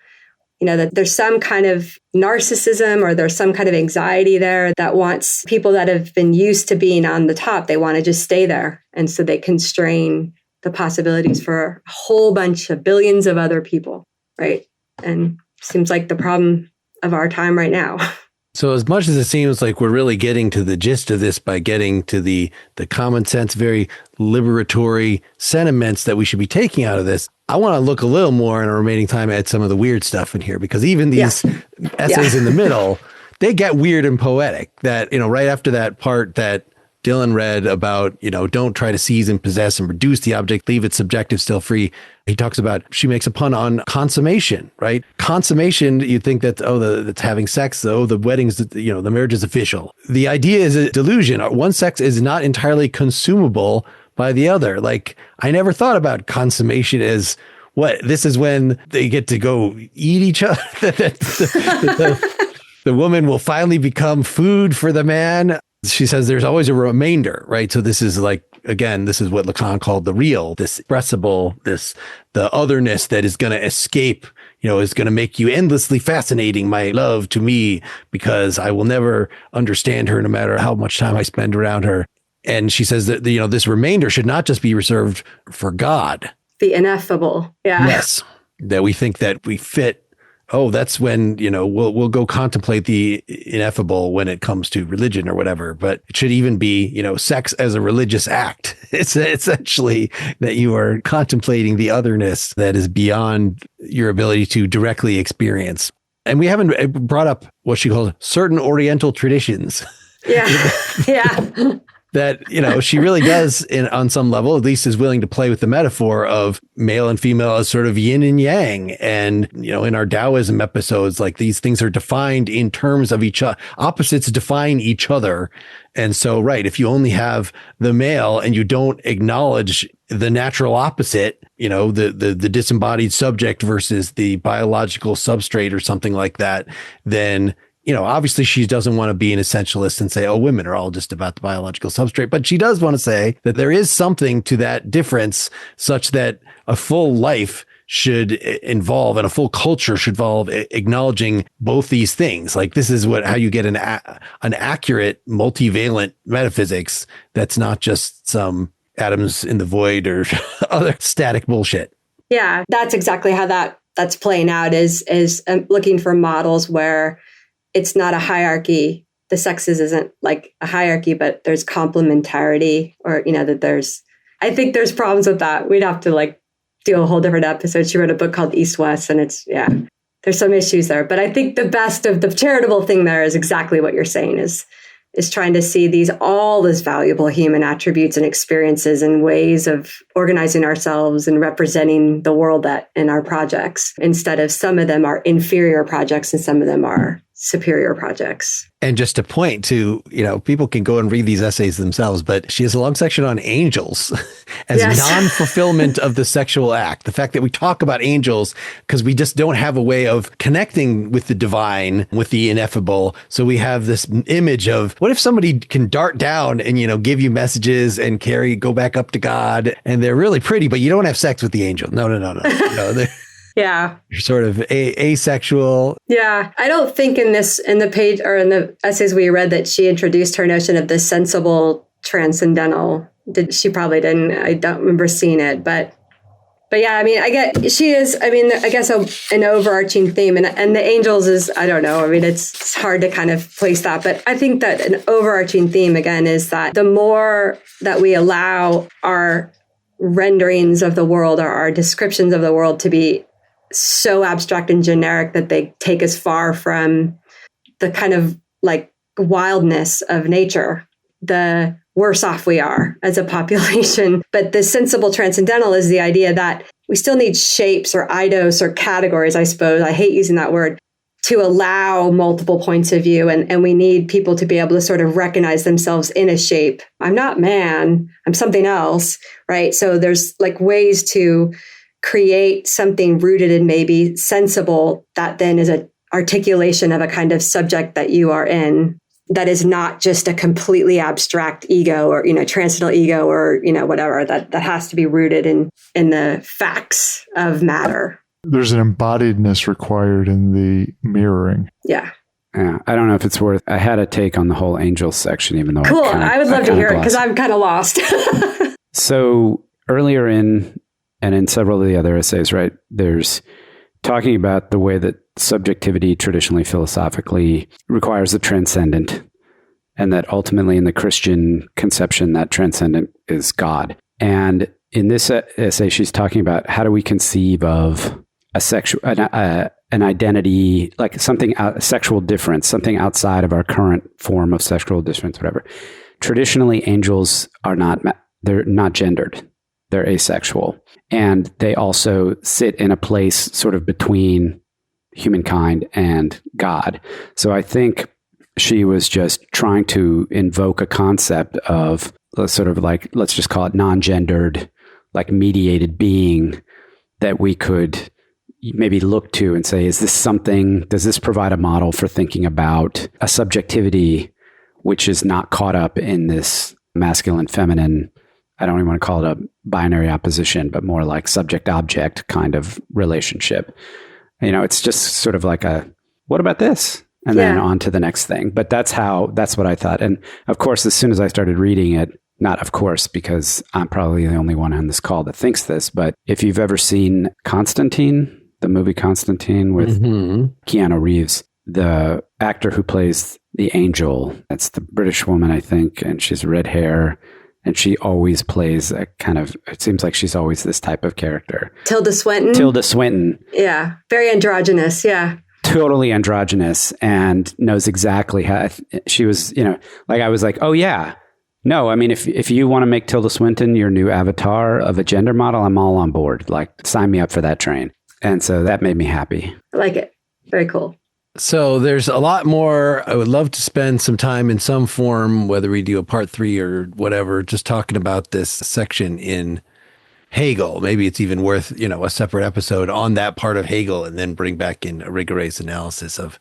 That there's some kind of narcissism or there's some kind of anxiety there that wants people that have been used to being on the top, they want to just stay there. And so they constrain the possibilities for a whole bunch of billions of other people, right? And seems like the problem of our time right now. So as much as it seems like we're really getting to the gist of this by getting to the common sense, very liberatory sentiments that we should be taking out of this, I want to look a little more in our remaining time at some of the weird stuff in here, because even these essays in the middle, they get weird and poetic. That, right after that part that Dylan read about, don't try to seize and possess and reduce the object, leave it subjective, still free. He talks about, she makes a pun on consummation, right? Consummation, you think that, that's having sex, though, the wedding's, the marriage is official. The idea is a delusion. One sex is not entirely consumable by the other. Like, I never thought about consummation as what? This is when they get to go eat each other. The woman will finally become food for the man. She says there's always a remainder, right? So this is like, again, this is what Lacan called the real, this expressible, the otherness that is going to escape, is going to make you endlessly fascinating, my love, to me, because I will never understand her no matter how much time I spend around her. And she says that, this remainder should not just be reserved for God. The ineffable. Yeah. Yes. That we think that we fit. Oh, that's when, we'll go contemplate the ineffable when it comes to religion or whatever. But it should even be, sex as a religious act. It's essentially that you are contemplating the otherness that is beyond your ability to directly experience. And we haven't brought up what she calls certain Oriental traditions. Yeah. Yeah. That, she really does, on some level, at least is willing to play with the metaphor of male and female as sort of yin and yang. And, in our Taoism episodes, like, these things are defined in terms of each other. Opposites define each other. And so, right, if you only have the male and you don't acknowledge the natural opposite, the disembodied subject versus the biological substrate or something like that, then obviously she doesn't want to be an essentialist and say, women are all just about the biological substrate. But she does want to say that there is something to that difference, such that a full life should involve, and a full culture should involve, acknowledging both these things. Like, this is how you get an accurate multivalent metaphysics that's not just some atoms in the void or other static bullshit. Yeah, that's exactly how that's playing out, is looking for models where it's not a hierarchy. The sexes isn't like a hierarchy, but there's complementarity, or, I think there's problems with that. We'd have to do a whole different episode. She wrote a book called East West, and there's some issues there. But I think the best of the charitable thing there is exactly what you're saying, is trying to see all as valuable human attributes and experiences and ways of organizing ourselves and representing the world that in our projects, instead of some of them are inferior projects and some of them are superior projects. And just to point to, people can go and read these essays themselves, but she has a long section on angels as non-fulfillment of the sexual act. The fact that we talk about angels because we just don't have a way of connecting with the divine, with the ineffable. So we have this image of, what if somebody can dart down and, give you messages and go back up to God, and they're really pretty, but you don't have sex with the angel. No. Yeah. You're sort of asexual. Yeah. I don't think in the page or in the essays we read that she introduced her notion of the sensible transcendental. She probably didn't. I don't remember seeing it, but yeah, I guess an overarching theme, and the angels is, I don't know. It's hard to kind of place that, but I think that an overarching theme again is that the more that we allow our renderings of the world or our descriptions of the world to be so abstract and generic that they take us far from the kind of wildness of nature, the worse off we are as a population. But the sensible transcendental is the idea that we still need shapes or eidos or categories, I suppose. I hate using that word, to allow multiple points of view. And we need people to be able to sort of recognize themselves in a shape. I'm not man, I'm something else, right? So there's ways to create something rooted in maybe sensible that then is an articulation of a kind of subject that you are in, that is not just a completely abstract ego or, transcendental ego or, whatever, that has to be rooted in the facts of matter. There's an embodiedness required in the mirroring. Yeah. Yeah, I don't know if it's worth. I had a take on the whole angels section, even though cool. I would love to hear it because I'm kind of lost. So earlier in several of the other essays, right, there's talking about the way that subjectivity, traditionally philosophically, requires the transcendent, and that ultimately in the Christian conception, that transcendent is God. And in this essay, she's talking about how do we conceive of an identity, like something, a sexual difference, something outside of our current form of sexual difference, whatever. Traditionally, angels are they're not gendered. They're asexual. And they also sit in a place sort of between humankind and God. So I think she was just trying to invoke a concept of sort of like, let's just call it non-gendered, like mediated being that we could maybe look to and say, is this something, does this provide a model for thinking about a subjectivity which is not caught up in this masculine, feminine, I don't even want to call it a binary opposition, but more like subject-object kind of relationship. It's just sort of like what about this? And then on to the next thing. But that's what I thought. And of course, as soon as I started reading it, not of course, because I'm probably the only one on this call that thinks this, but if you've ever seen Constantine, the movie Constantine with Keanu Reeves, the actor who plays the angel, that's the British woman, I think, and she's red hair, and she always plays a kind of, it seems like she's always this type of character. Tilda Swinton. Yeah. Very androgynous. Yeah. Totally androgynous, and knows exactly how she was, I was like, oh yeah. No, I mean, if you want to make Tilda Swinton your new avatar of a gender model, I'm all on board. Like, sign me up for that train. And so that made me happy. I like it. Very cool. So there's a lot more. I would love to spend some time in some form, whether we do a part 3 or whatever, just talking about this section in Hegel. Maybe it's even worth, a separate episode on that part of Hegel, and then bring back in Irigaray's analysis of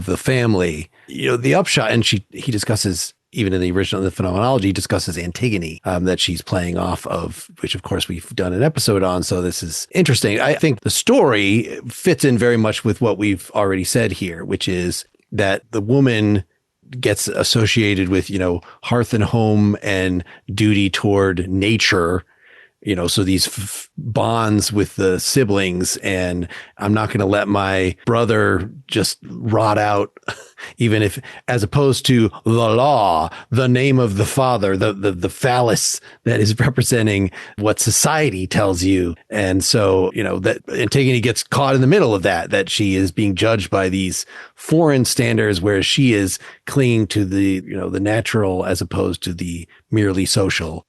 the family. The upshot, and he discusses, even in the original, the phenomenology, he discusses Antigone, that she's playing off of, which of course we've done an episode on. So this is interesting. I think the story fits in very much with what we've already said here, which is that the woman gets associated with, hearth and home and duty toward nature, so these bonds with the siblings, and I'm not going to let my brother just rot out, even if, as opposed to the law, the name of the father, the phallus that is representing what society tells you. And so, that Antigone gets caught in the middle of that she is being judged by these foreign standards, whereas she is clinging to the, the natural as opposed to the merely social.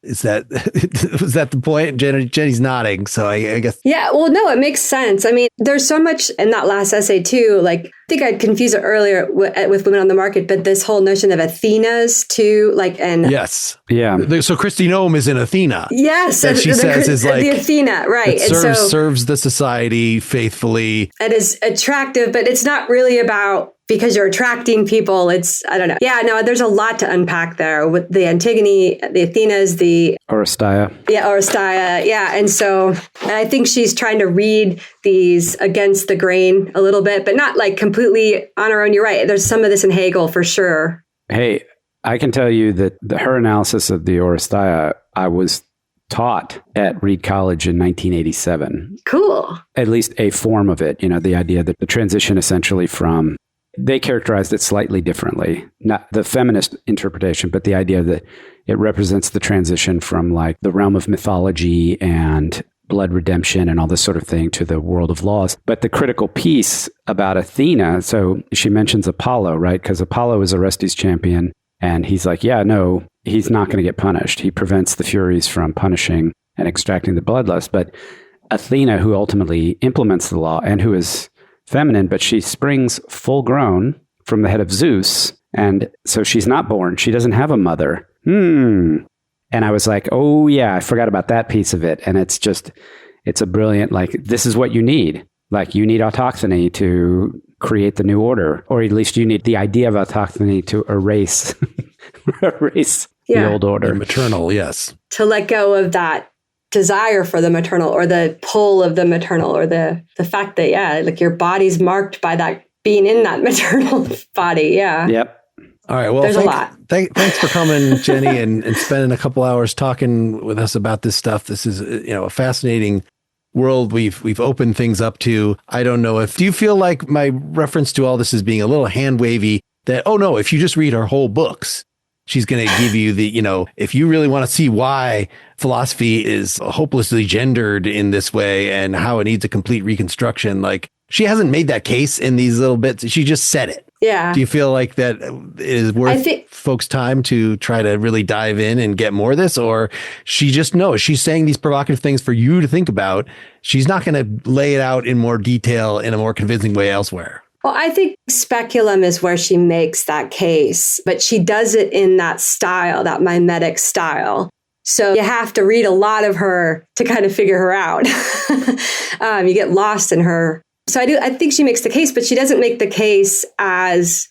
Was that the point? Jenny's nodding. So I guess. Yeah, well, no, it makes sense. I mean, there's so much in that last essay too. Like, I think I'd confused it earlier with Women on the Market, but this whole notion of Athenas too, and. Yes. Yeah. So Christy Noem is in Athena. Yes. That she says is like. The Athena, right. Serves the society faithfully. It is attractive, but it's not really about, because you're attracting people. It's, I don't know. Yeah, no, there's a lot to unpack there with the Antigone, the Athenas, the Oresteia. Yeah, Oresteia. Yeah. And I think she's trying to read these against the grain a little bit, but not like completely on her own. You're right. There's some of this in Hegel for sure. Hey, I can tell you that her analysis of the Oresteia, I was taught at Reed College in 1987. Cool. At least a form of it, the idea that the transition essentially from, they characterized it slightly differently, not the feminist interpretation, but the idea that it represents the transition from like the realm of mythology and blood redemption and all this sort of thing to the world of laws. But the critical piece about Athena, so she mentions Apollo, right? Because Apollo is Orestes' champion. And he's like, yeah, no, he's not going to get punished. He prevents the Furies from punishing and extracting the bloodlust. But Athena, who ultimately implements the law and who is feminine, but she springs full grown from the head of Zeus. And so she's not born. She doesn't have a mother. And I was like, oh yeah, I forgot about that piece of it. And it's a brilliant, like, this is what you need. Like, you need autochthony to create the new order, or at least you need the idea of autochthony to erase the old order. The maternal, yes. To let go of that desire for the maternal, or the pull of the maternal, or the fact that, yeah, like your body's marked by that being in that maternal body. Yeah. Yep. All right. Well, there's a lot. Thanks for coming, Jenny, and spending a couple hours talking with us about this stuff. This is, a fascinating world we've opened things up to. I don't know do you feel like my reference to all this is being a little hand wavy that, oh no, if you just read her whole books, she's going to give you if you really want to see why philosophy is hopelessly gendered in this way and how it needs a complete reconstruction, like she hasn't made that case in these little bits. She just said it. Yeah. Do you feel like that is worth folks' time to try to really dive in and get more of this? Or she just knows she's saying these provocative things for you to think about. She's not going to lay it out in more detail in a more convincing way elsewhere. Well, I think speculum is where she makes that case, but she does it in that style, that mimetic style. So you have to read a lot of her to kind of figure her out. You get lost in her. So I think she makes the case, but she doesn't make the case as,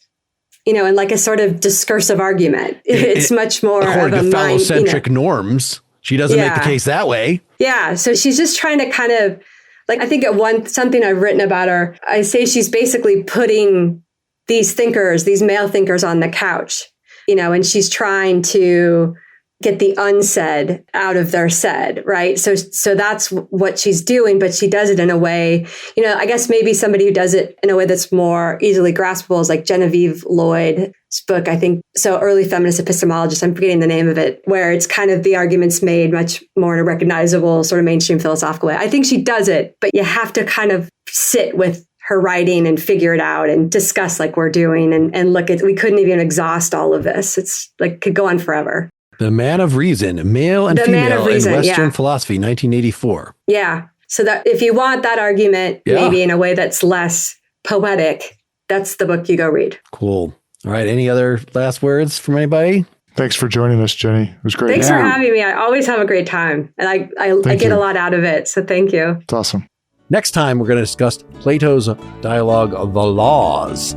in like a sort of discursive argument. It's much more according of a to phallocentric norms. She doesn't make the case that way. Yeah. So she's just trying to kind of, like, I think something I've written about her, I say she's basically putting these male thinkers on the couch, and she's trying to get the unsaid out of their said, right? So that's what she's doing, but she does it in a way, I guess maybe somebody who does it in a way that's more easily graspable is like Genevieve Lloyd's book, I think. So Early Feminist Epistemologist, I'm forgetting the name of it, where it's kind of the arguments made much more in a recognizable sort of mainstream philosophical way. I think she does it, but you have to kind of sit with her writing and figure it out and discuss like we're doing and look at, we couldn't even exhaust all of this. It's like, could go on forever. The Man of Reason, Male and Female in Western Philosophy, 1984. Yeah. So that if you want that argument, maybe in a way that's less poetic, that's the book you go read. Cool. All right. Any other last words from anybody? Thanks for joining us, Jenny. It was great. Thanks for having me. I always have a great time. And I get a lot out of it. So thank you. It's awesome. Next time, we're going to discuss Plato's dialogue of the laws.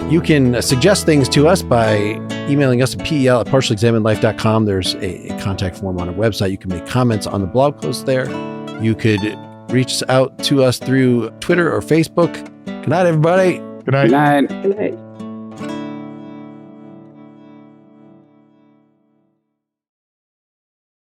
You can suggest things to us by emailing us at pel@partiallyexaminedlife.com. There's a contact form on our website. You can make comments on the blog post there. You could reach out to us through Twitter or Facebook. Good night, everybody. Good night. Good night. Good night.